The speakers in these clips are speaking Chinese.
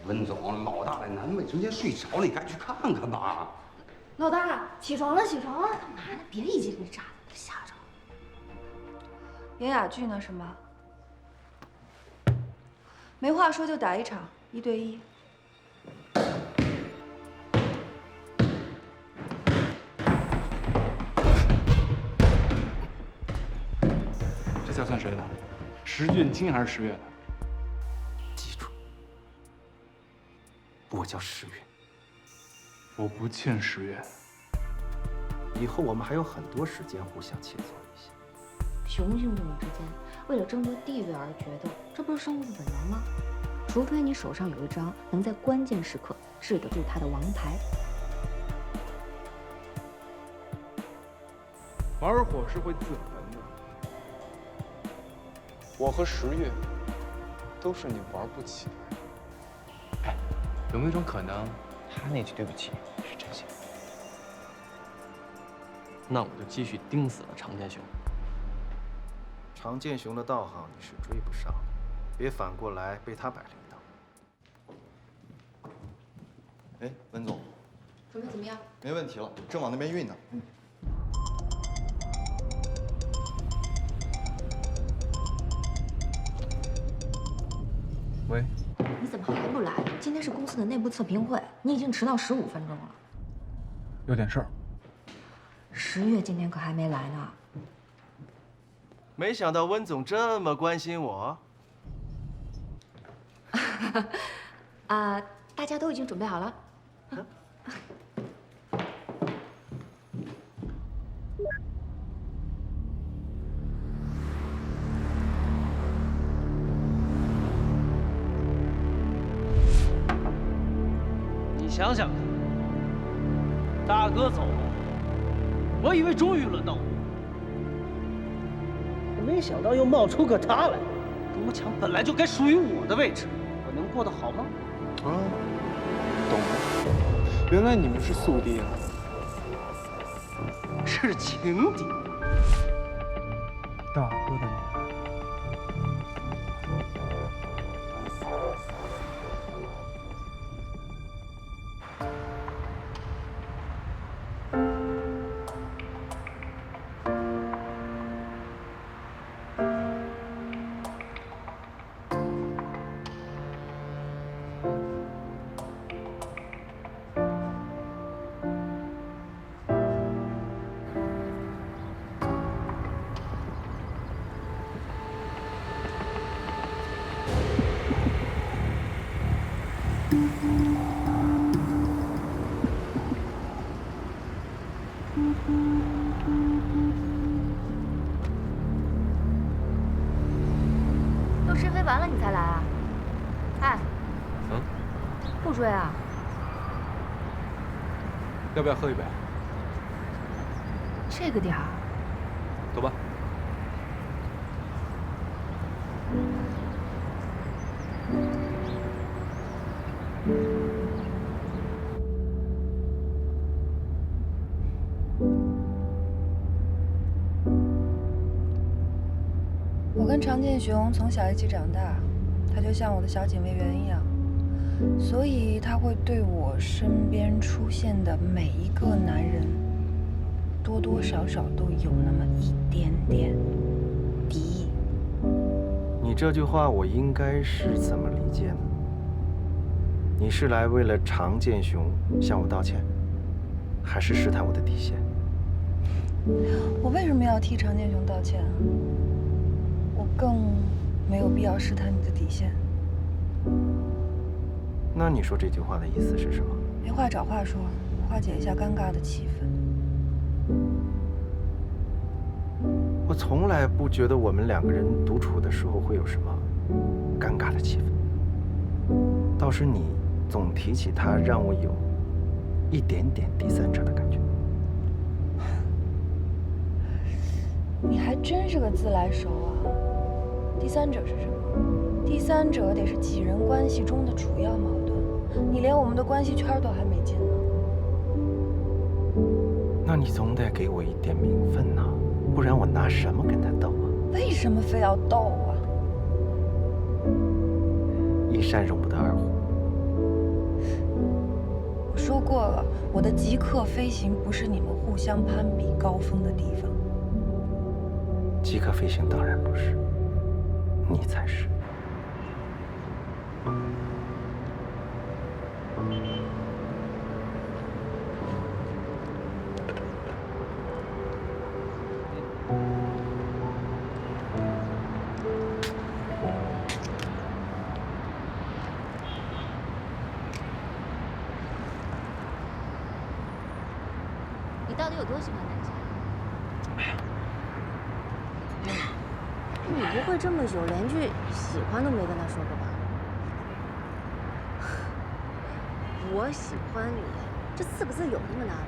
文总，老大在南卫之间睡着了，你该去看看吧。老大，起床了，起床了！干嘛呢？别一惊一乍的，吓着了。演哑剧呢是吗？没话说就打一场，1对1。这菜算谁的？石运清还是石月的？记住，我叫石月。我不欠石月。以后我们还有很多时间互相切磋一下。雄性动物之间为了争夺地位而决斗，这不是生物的本能吗？除非你手上有一张能在关键时刻治得住他的王牌。玩火是会自焚的。我和石月都是你玩不起的人。哎，有没有一种可能，他那句对不起是真心？那我就继续盯死了常剑雄。常剑雄的道行你是追不上的，别反过来被他摆了一道。哎，文总，准备怎么样？没问题了，正往那边运呢。喂，你怎么还不来？今天是公司的内部测评会，你已经迟到15分钟了。有点事儿。10月今天可还没来呢。没想到温总这么关心我。啊，大家都已经准备好了。你想想看，大哥走了，我以为终于轮到我，没想到又冒出个他来，跟我抢本来就该属于我的位置，我能过得好吗？啊，懂了，原来你们是宿敌啊！是情敌。大哥的女儿。都试飞完了你才来啊？哎，不追啊？要不要喝一杯？这个点儿。走吧。我跟常剑雄从小一起长大，他就像我的小警卫员一样，所以他会对我身边出现的每一个男人，多多少少都有那么一点点敌意。你这句话我应该是怎么理解呢？你是来为了常剑雄向我道歉，还是试探我的底线？我为什么要替常剑雄道歉啊？我更没有必要试探你的底线。那你说这句话的意思是什么？没话找话说，化解一下尴尬的气氛。我从来不觉得我们两个人独处的时候会有什么尴尬的气氛，倒是你总提起他，让我有一点点第三者的感觉。你还真是个自来熟啊！第三者是什么？第三者得是几人关系中的主要矛盾，你连我们的关系圈都还没进呢。那你总得给我一点名分呐，不然我拿什么跟他斗啊？为什么非要斗啊？一山容不得二虎，说过了，我的极客飞行不是你们互相攀比高峰的地方。极客飞行当然不是，你才是。你到底有多喜欢南湘？你不会这么久连句喜欢都没跟他说过吧？我喜欢你这4个字有那么难吗？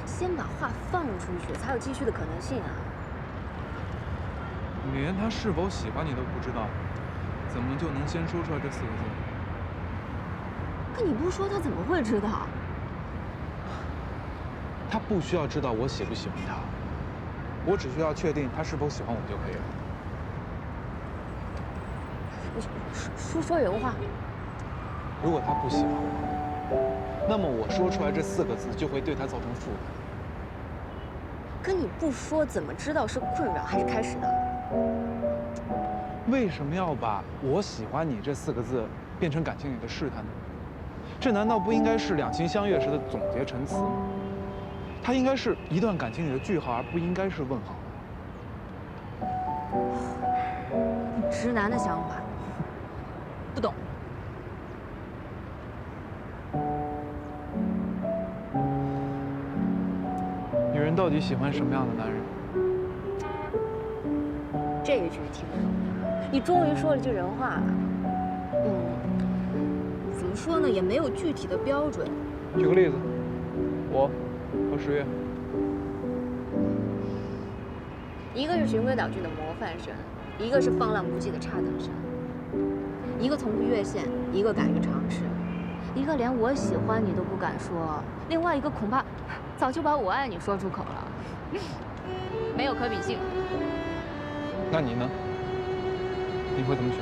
先把话放出去，才有继续的可能性啊！你连他是否喜欢你都不知道，怎么就能先说出来这4个字？可你不说，他怎么会知道？他不需要知道我喜不喜欢他，我只需要确定他是否喜欢我就可以了。说人话。如果他不喜欢我，那么我说出来这4个字就会对他造成负担。可你不说，怎么知道是困扰还是开始呢？为什么要把我喜欢你这4个字变成感情里的试探呢？这难道不应该是两情相悦时的总结陈词吗？它应该是一段感情里的句号，而不应该是问号。你直男的想法，不懂。女人到底喜欢什么样的男人？这一句听不懂，你终于说了句人话了。怎么说呢？也没有具体的标准。举个例子，我和十月，一个是循规蹈矩的模范生，一个是放浪不羁的差等生。一个从不越线，一个敢于尝试。一个连我喜欢你都不敢说，另外一个恐怕早就把我爱你说出口了，没有可比性。那你呢？你会怎么选？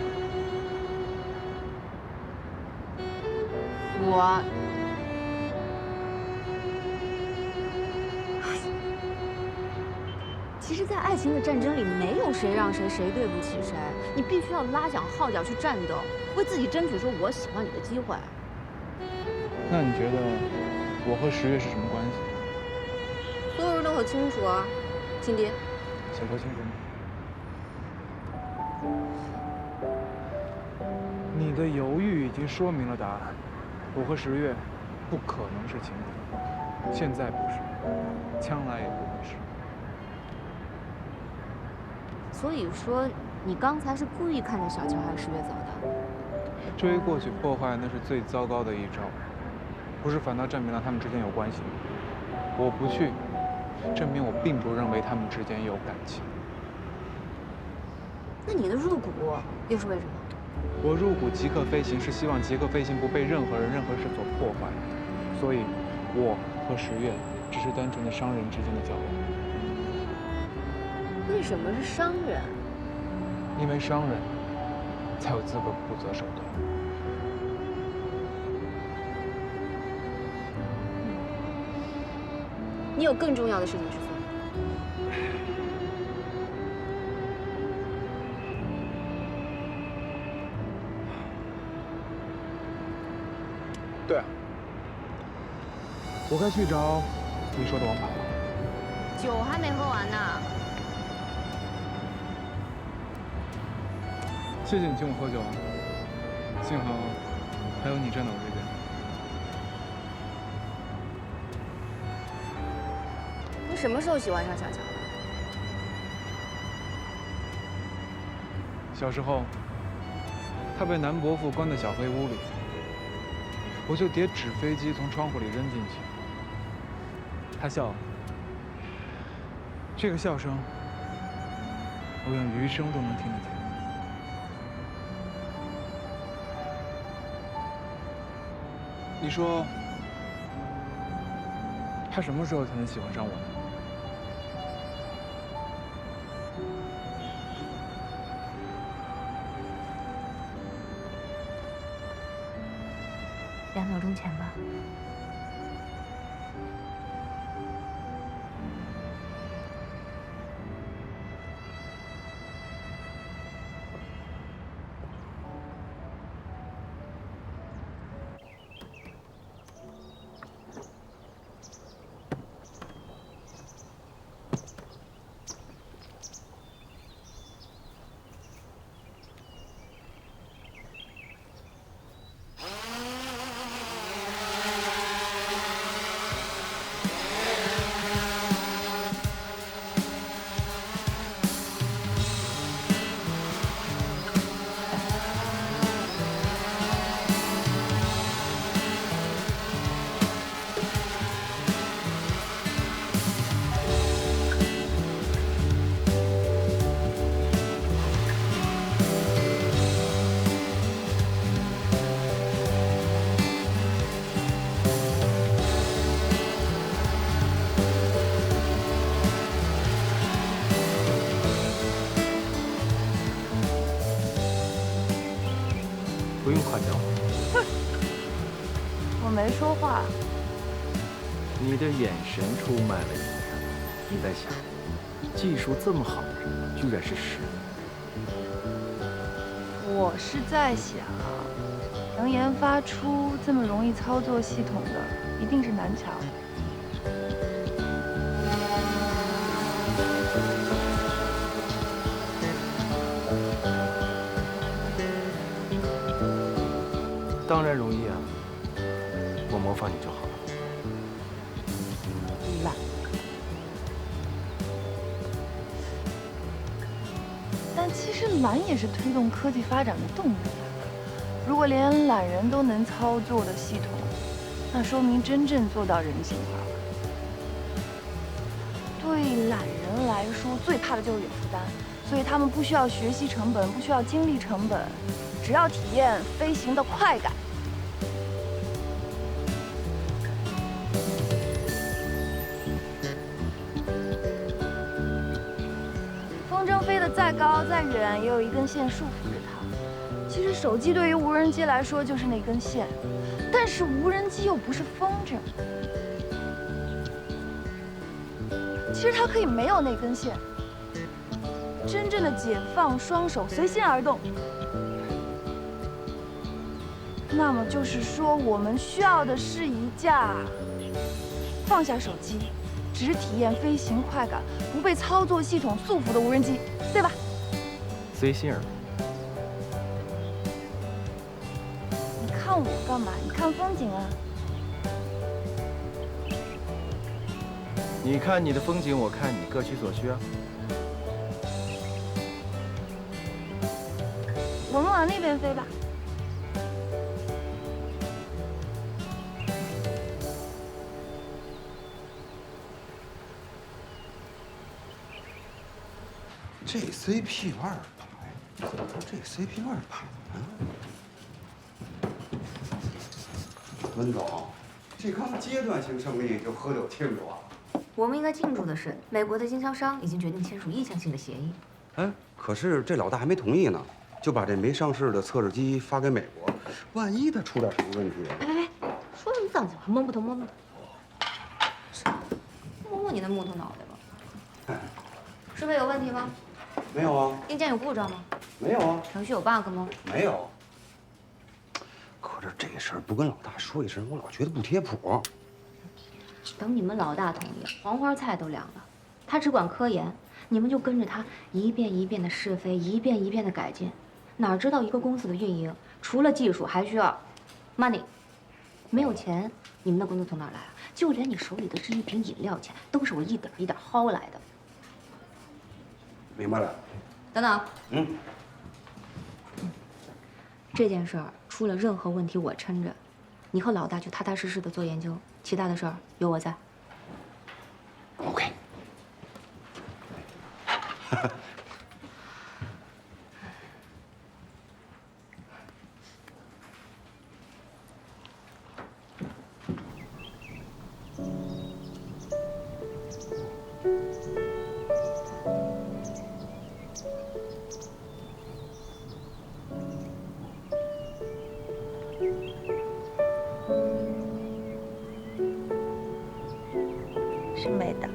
我，其实，在爱情的战争里，没有谁让谁，谁对不起谁。你必须要拉响号角去战斗，为自己争取说我喜欢你的机会。那你觉得我和十月是什么关系？所有人都很清楚啊，亲爹。想说清楚吗？你的犹豫已经说明了答案。我和十月不可能是情敌，现在不是，将来也不会是。所以说，你刚才是故意看着小乔还是十月走的？追过去破坏，那是最糟糕的一招，不是反倒证明了他们之间有关系吗？我不去，证明我并不认为他们之间有感情。那你的入股又是为什么？我入股极客飞行是希望极客飞行不被任何人、任何事所破坏，所以，我和十月只是单纯的商人之间的交往。为什么是商人？因为商人才有资格不择手段。你有更重要的事情去做。对啊，我该去找你说的王牌了。酒还没喝完呢。谢谢你请我喝酒啊，幸好还有你站在我这边。你什么时候喜欢上小乔的？小时候，他被南伯父关在小黑屋里，我就叠纸飞机从窗户里扔进去。他笑了，这个笑声，我愿余生都能听得见。你说，他什么时候才能喜欢上我呢？2秒钟前吧。不用夸奖我，我没说话。你的眼神出卖了你。你在想，技术这么好的人，居然是10人。我是在想，能研发出这么容易操作系统的，一定是南桥。当然容易啊，我模仿你就好了。懒。但其实懒也是推动科技发展的动力啊。如果连懒人都能操作的系统，那说明真正做到人性化了。对懒人来说，最怕的就是有负担，所以他们不需要学习成本，不需要精力成本，只要体验飞行的快感。风筝飞得再高再远，也有一根线束缚着它。其实手机对于无人机来说就是那根线，但是无人机又不是风筝。其实它可以没有那根线，真正的解放双手，随心而动。那么就是说，我们需要的是一架放下手机，只体验飞行快感，不被操作系统束缚的无人机，对吧？随心而动。你看我干嘛？你看风景啊。你看你的风景，我看你，各取所需啊。我们往那边飞吧。这 CPU 200，这 CPU 200啊！文总，这刚阶段性胜利就喝酒庆祝啊？我们应该庆祝的是，美国的经销商已经决定签署意向性的协议。哎，可是这老大还没同意呢，就把这没上市的测试机发给美国，万一它出点什么问题？哎，说什么脏话，摸不头摸不头，摸摸你的木头脑袋吧。设备有问题吗？没有啊。硬件有故障吗？没有啊。程序有 bug 吗？没有。可是这事儿不跟老大说一声，我老觉得不贴谱。等你们老大同意，黄花菜都凉了。他只管科研，你们就跟着他一遍一遍的试飞，一遍一遍的改进。哪知道一个公司的运营，除了技术还需要 money， 没有钱，你们的工资从哪儿来啊？就连你手里的这一瓶饮料钱，都是我一点一点薅来的。明白了。等等。嗯。这件事儿出了任何问题，我撑着。你和老大就踏踏实实的做研究，其他的事儿有我在。OK。是美的。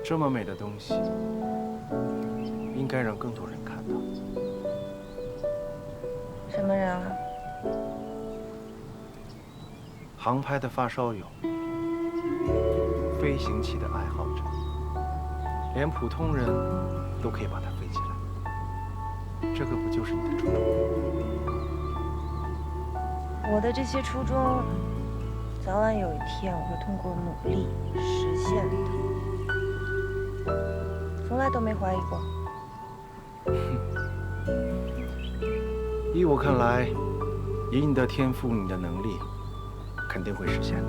这么美的东西，应该让更多人看到。什么人啊？航拍的发烧友，飞行器的爱好者，连普通人都可以把它飞起来。这个不就是你的初衷？我的这些初衷，早晚有一天我会通过努力实现的，从来都没怀疑过。依我看来，以你的天赋，你的能力，肯定会实现的。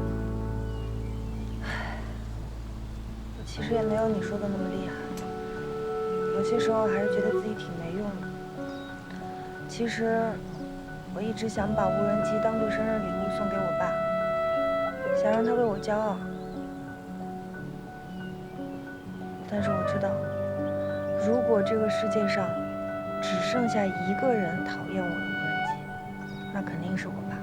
我其实也没有你说的那么厉害，有些时候还是觉得自己挺没用的。其实，我一直想把无人机当做生日礼物送给我爸，想让他为我骄傲。但是我知道，如果这个世界上只剩下一个人讨厌我的无人机，那肯定是我爸。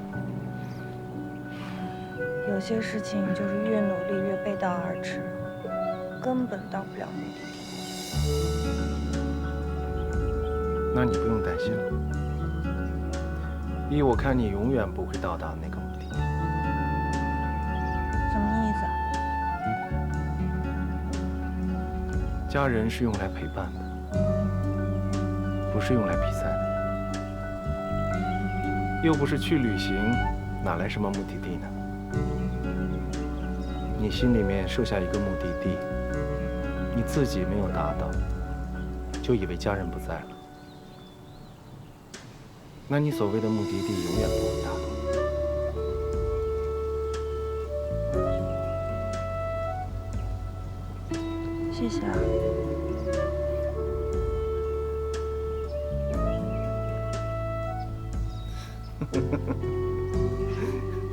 有些事情就是越努力越背道而驰，根本到不了目的地。那你不用担心了。依我看，你永远不会到达那个目的地。什么意思啊？家人是用来陪伴的，不是用来比赛的。又不是去旅行，哪来什么目的地呢？你心里面设下一个目的地，你自己没有达到，就以为家人不在了。那你所谓的目的地永远不会达到。谢谢啊。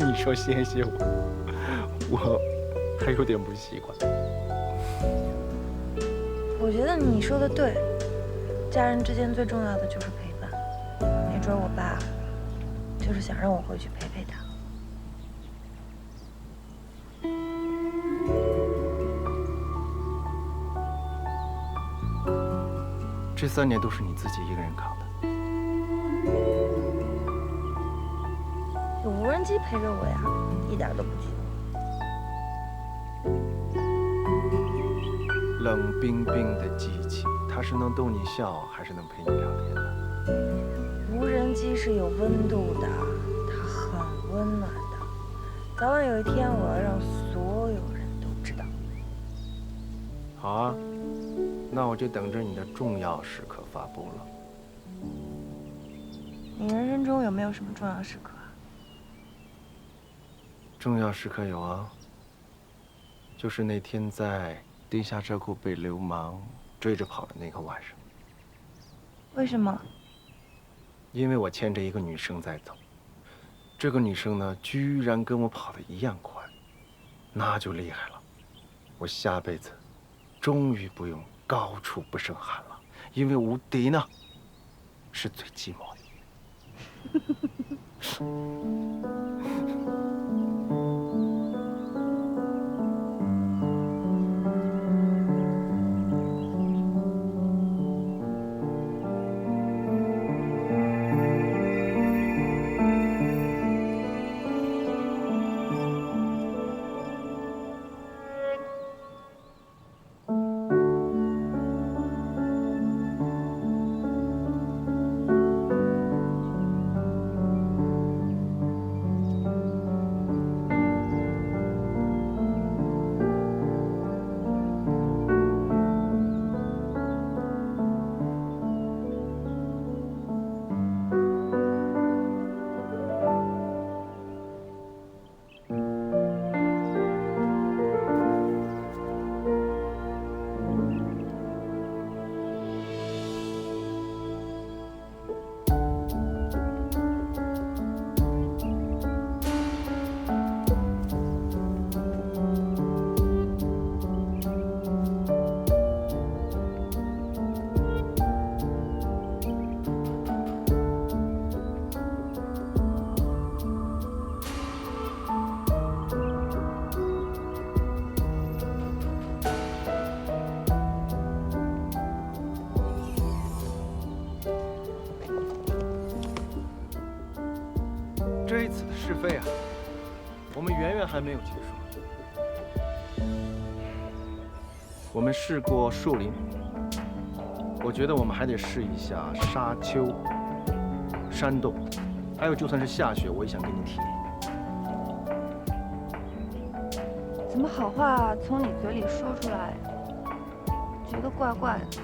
你说谢谢我还有点不习惯。我觉得你说的对，家人之间最重要的就是陪伴。没准我爸就是想让我回去陪陪他。这3年都是你自己一个人扛的。有无人机陪着我呀，一点都不寂寞。冷冰冰的机器，它是能逗你笑，还是能陪你聊天的？无人机是有温度的，它很温暖的。早晚有一天，我要让所有人都知道。好啊，那我就等着你的重要时刻发布了。你人生中有没有什么重要时刻啊？重要时刻有啊，就是那天在地下车库被流氓追着跑的那个晚上。为什么？因为我牵着一个女生在走，这个女生呢，居然跟我跑得一样快，那就厉害了。我下辈子终于不用高处不胜寒了，因为无敌呢是最寂寞的。这一次的试飞啊，我们远远还没有结束。我们试过树林，我觉得我们还得试一下沙丘、山洞，还有就算是下雪，我也想给你体验。怎么好话从你嘴里说出来，觉得怪怪的？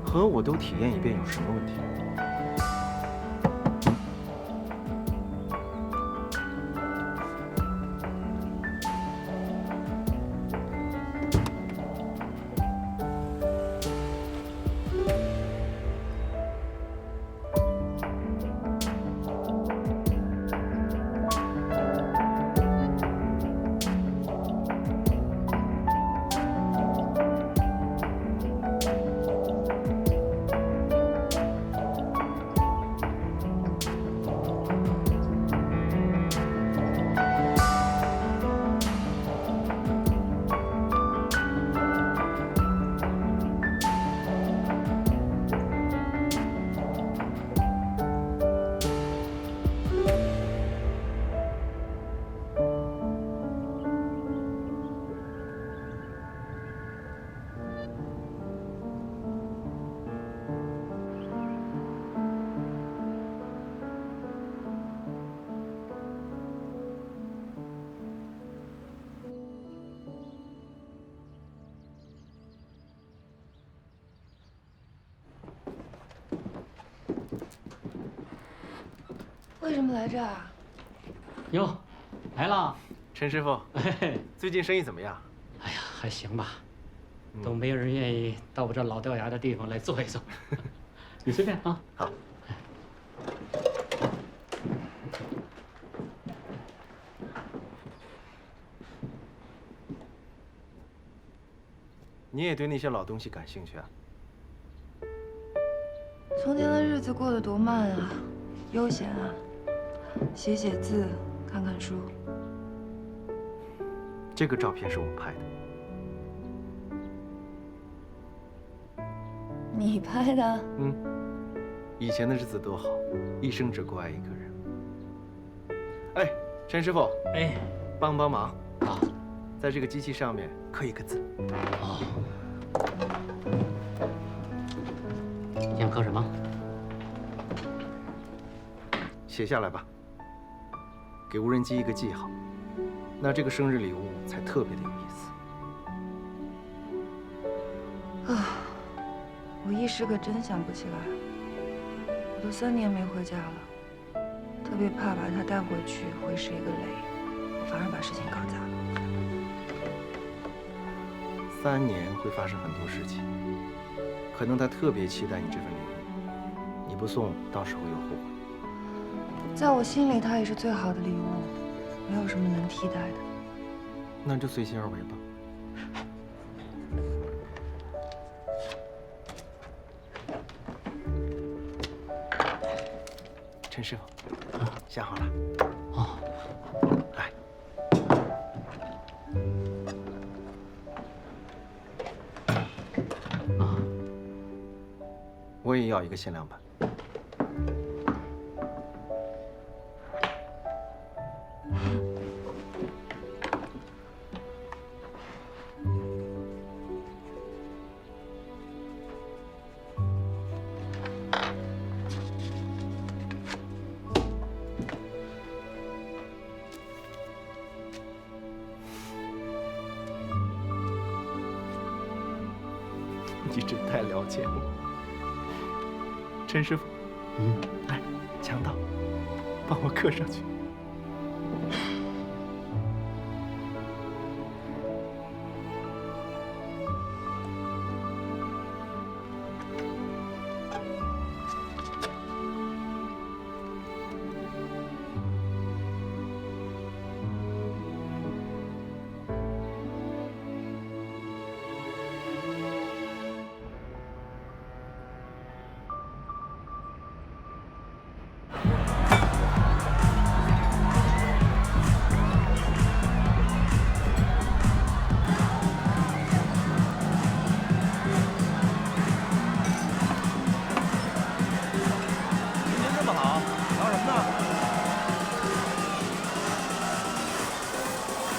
和我都体验一遍有什么问题？为什么来这儿啊？哟，来了。陈师傅，嘿，最近生意怎么样？哎呀，还行吧，都没有人愿意到我这老掉牙的地方来坐一坐。你随便啊。好。你也对那些老东西感兴趣啊？从前的日子过得多慢啊，悠闲啊，写写字，看看书。这个照片是我拍的。你拍的？嗯，以前的日子多好，一生只顾爱一个人。哎，陈师傅，哎，帮帮忙啊，在这个机器上面刻一个字。哦，你想刻什么？写下来吧，给无人机一个记号，那这个生日礼物才特别的有意思。啊，我一时可真想不起来。我都3年没回家了，特别怕把他带回去会是一个累，反而把事情搞砸了。3年会发生很多事情，可能他特别期待你这份礼物，你不送，到时候又后悔。在我心里，它也是最好的礼物，没有什么能替代的。那就随心而为吧。陈师傅，想好了。哦，来。啊，我也要一个限量版。你真太了解我，陈师傅。来，强盗，帮我刻上去。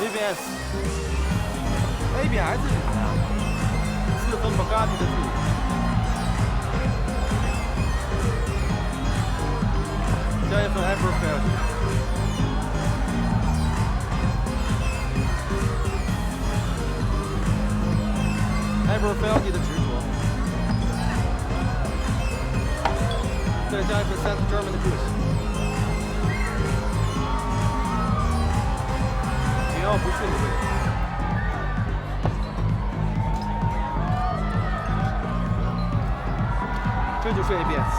ABS 是什么呀？4分 Bugatti 的字母。加一份 Aberfield。Aberfield 的执着。再加一份 South German 的个性。桀骜不驯的味道。这就是 ABS。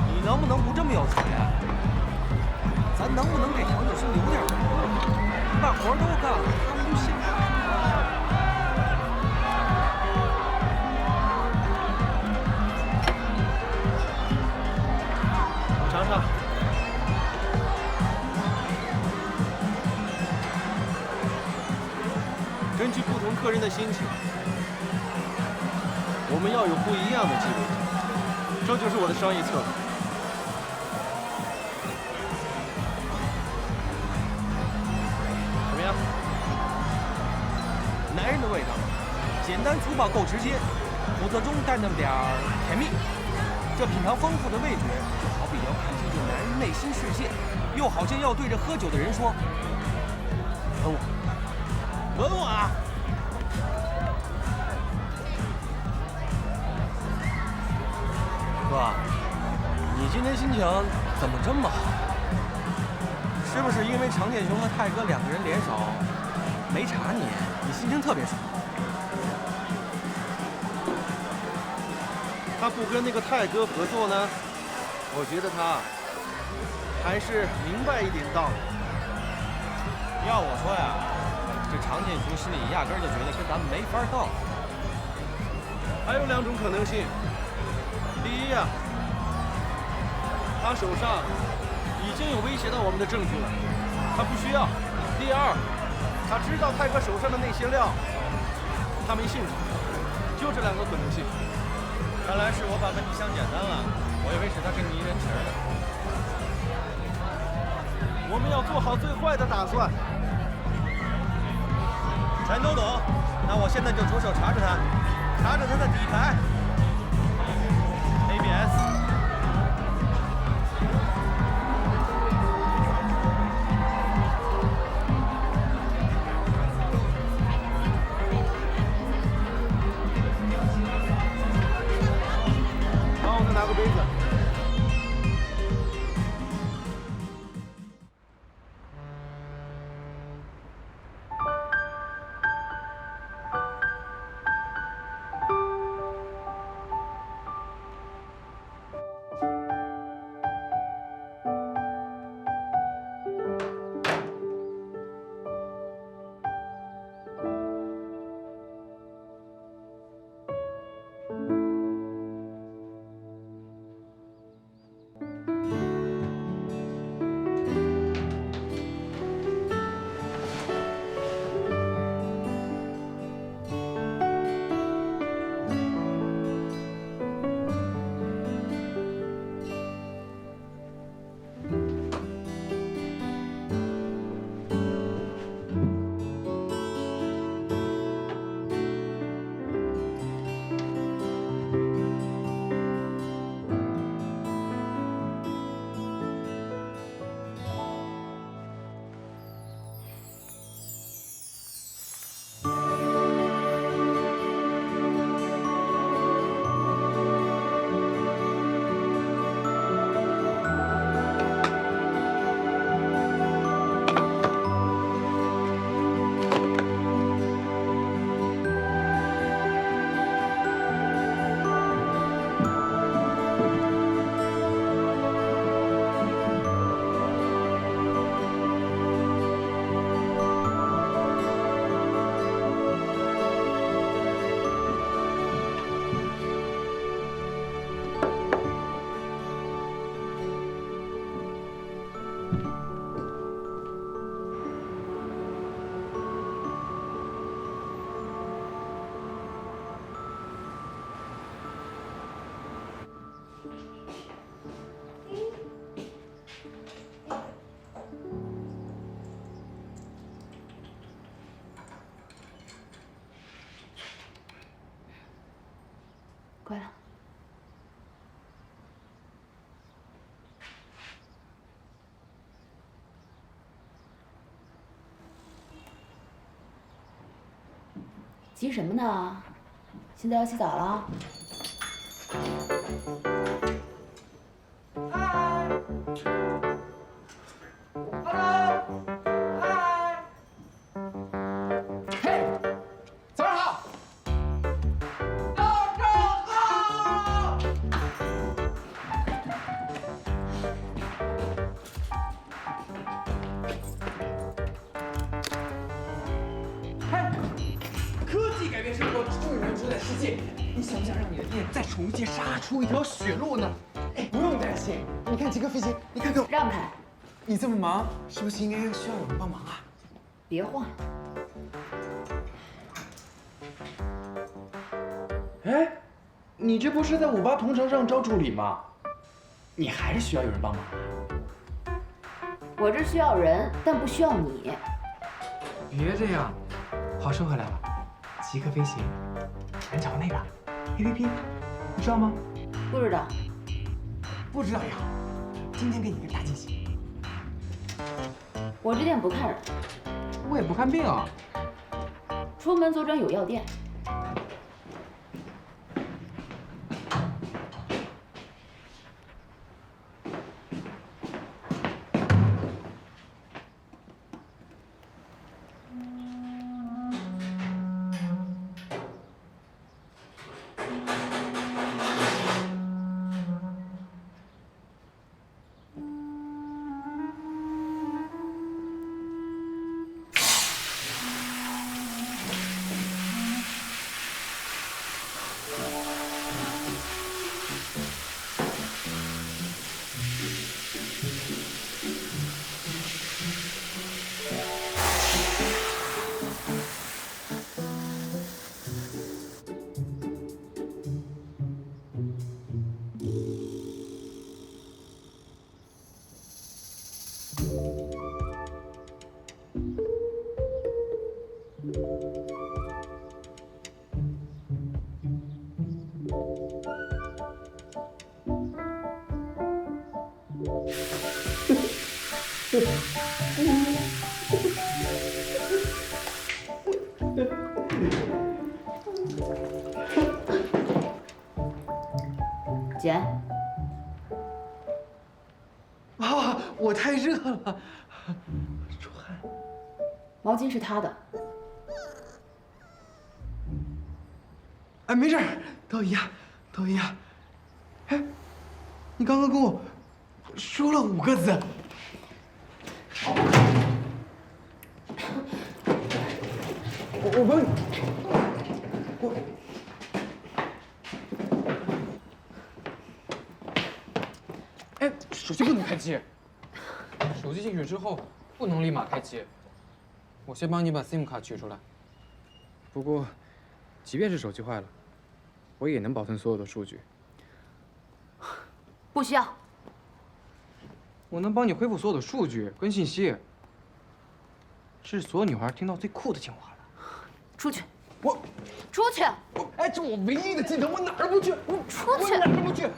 你能不能不这么有钱？咱能不能给调酒师留点面子？把活都干了，他们就信了。尝尝。根据不同客人的心情，我们要有不一样的鸡尾酒，这就是我的商业策略。怎么样？男人的味道，简单粗暴够直接，苦涩中带那么点儿甜蜜。这品尝丰富的味觉，就好比要看清楚男人内心世界，又好像要对着喝酒的人说：“吻我，吻我啊！”哥，你今天心情怎么这么好？是不是因为常建雄和泰哥两个人联手没查你，你心情特别爽？他不跟那个泰哥合作呢，我觉得他还是明白一点道理。要我说呀，这常建雄心里压根儿就觉得跟咱们没法斗。还有两种可能性，第一呀，他手上已经有威胁到我们的证据了，他不需要；第二，他知道泰哥手上的那些料，他没兴趣。就这两个可能性。看来是我把问题想简单了，我以为是他跟你一人情呢。我们要做好最坏的打算。全都懂，那我现在就着手查查他，查查他的底牌。ABS。帮我再拿个杯子。乖了。急什么呢？现在要洗澡了。改变生活，助人主宰世界。你想不想让你的店在宠物界杀出一条血路呢？哎，不用担心，你看极客飞行，你看看，让开！你这么忙，是不是应该需要有人帮忙啊？别晃！哎，你这不是在58同城上招助理吗？你还是需要有人帮忙啊？我这需要人，但不需要你。别这样，好，收回来了。极客飞行，南桥那个 APP， 你知道吗？不知道。不知道也好，今天给你个大惊喜。我这店不看人，我也不看病啊。出门左转有药店。姐，啊，我太热了，出汗。毛巾是他的。哎，没事儿，都一样，都一样。哎，你刚刚跟我说了5个字。我帮你，哎，手机不能开机。手机进去之后不能立马开机，我先帮你把 SIM 卡取出来。不过，即便是手机坏了，我也能保存所有的数据。不需要。我能帮你恢复所有的数据跟信息，这是所有女孩听到最酷的情话了。出去！我出去！哎，这我唯一的技能，我哪儿不去？我出去！哪儿不去？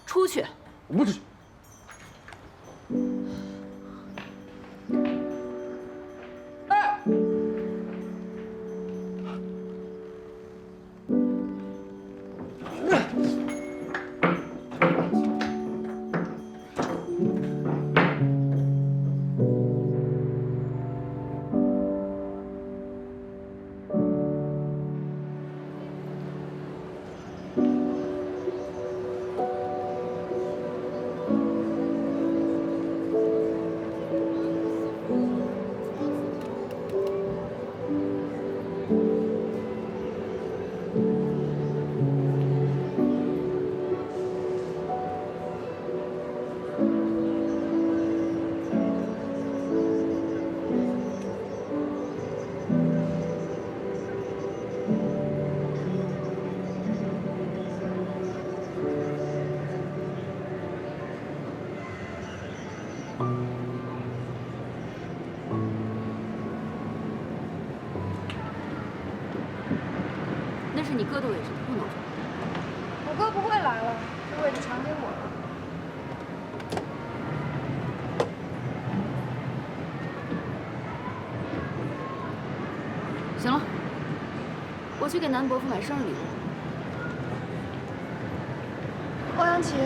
出去！我不出去。哎！那是你哥的位置，不能坐。我哥不会来了，这位置传给我了。行了，我去给南伯父买生日礼物。欧阳琦，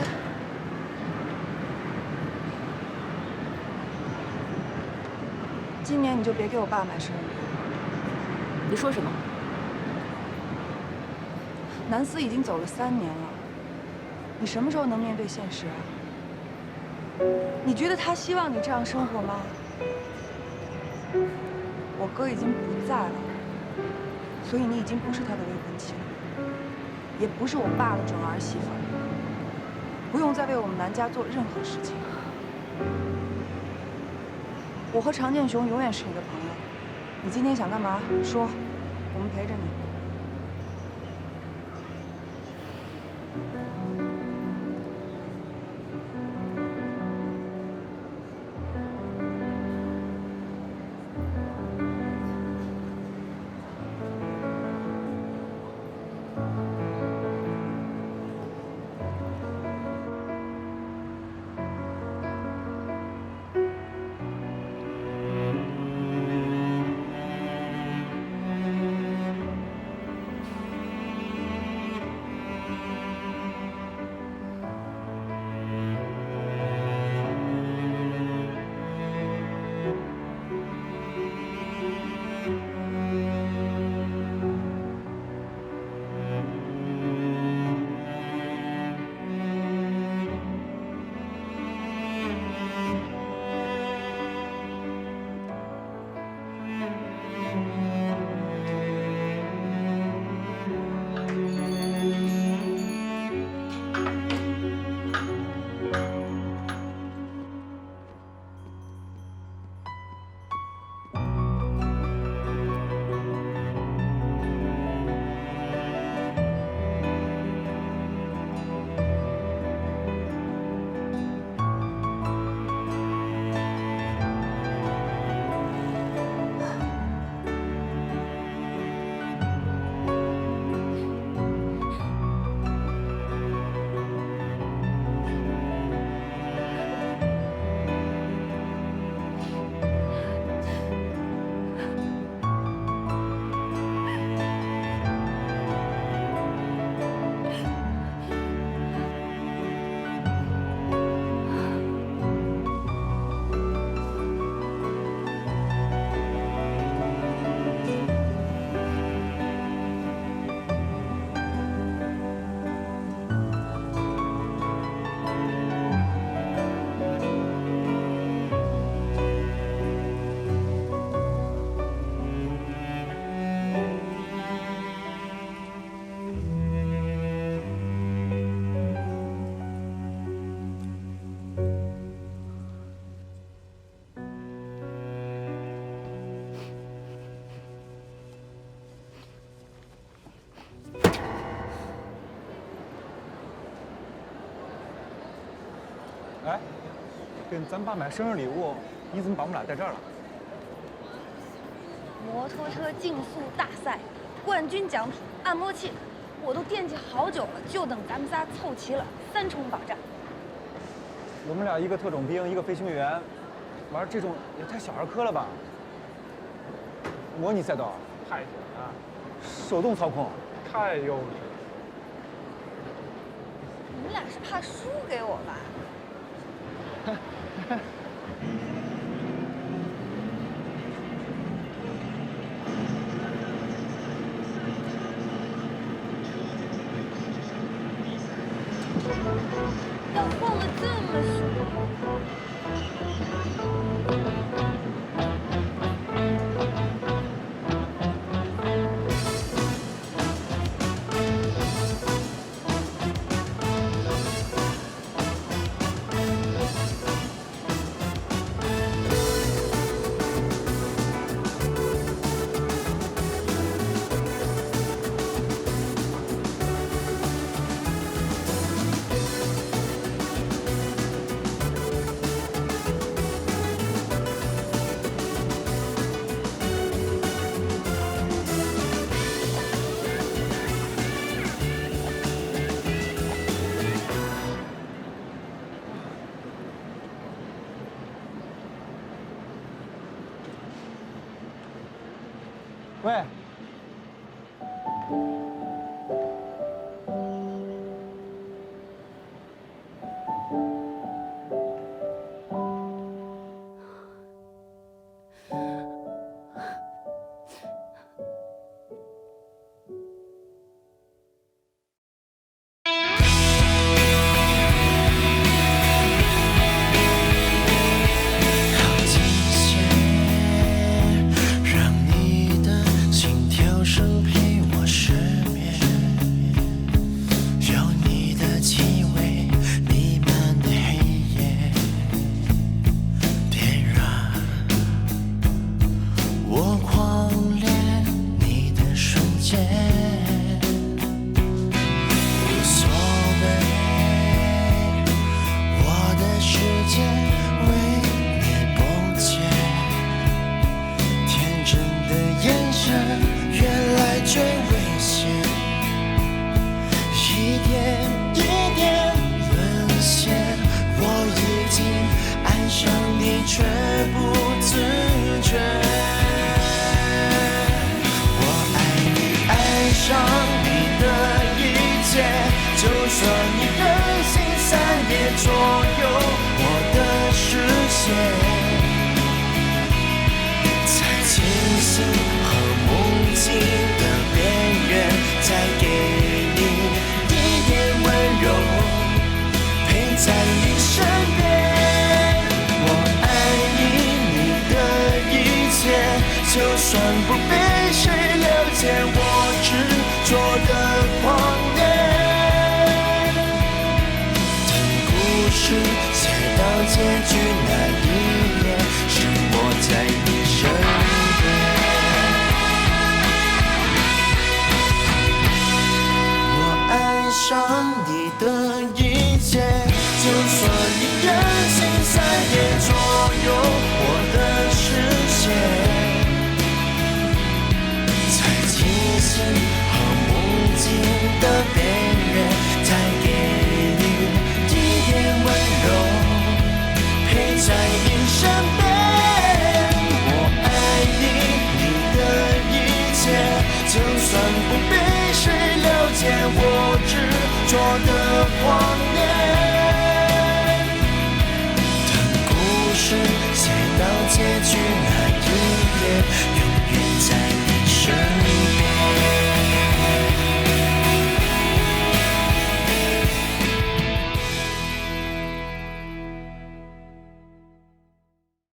今年你就别给我爸买生日礼物。你说什么？南思已经走了3年了，你什么时候能面对现实啊？你觉得他希望你这样生活吗？我哥已经不在了，所以你已经不是他的未婚妻了，也不是我爸的准儿媳妇儿，不用再为我们南家做任何事情。我和常建雄永远是你的朋友，你今天想干嘛？说，我们陪着你。哎，跟咱爸买生日礼物，你怎么把我们俩带这儿了？摩托车竞速大赛，冠军奖品按摩器，我都惦记好久了，就等咱们仨凑齐了，3重保障。我们俩一个特种兵，一个飞行员，玩这种也太小儿科了吧？模拟赛道太简单，手动操控太幼稚了。你们俩是怕输给我吧？要晃得这么凶？喂。就算不被谁了解，我执着的谎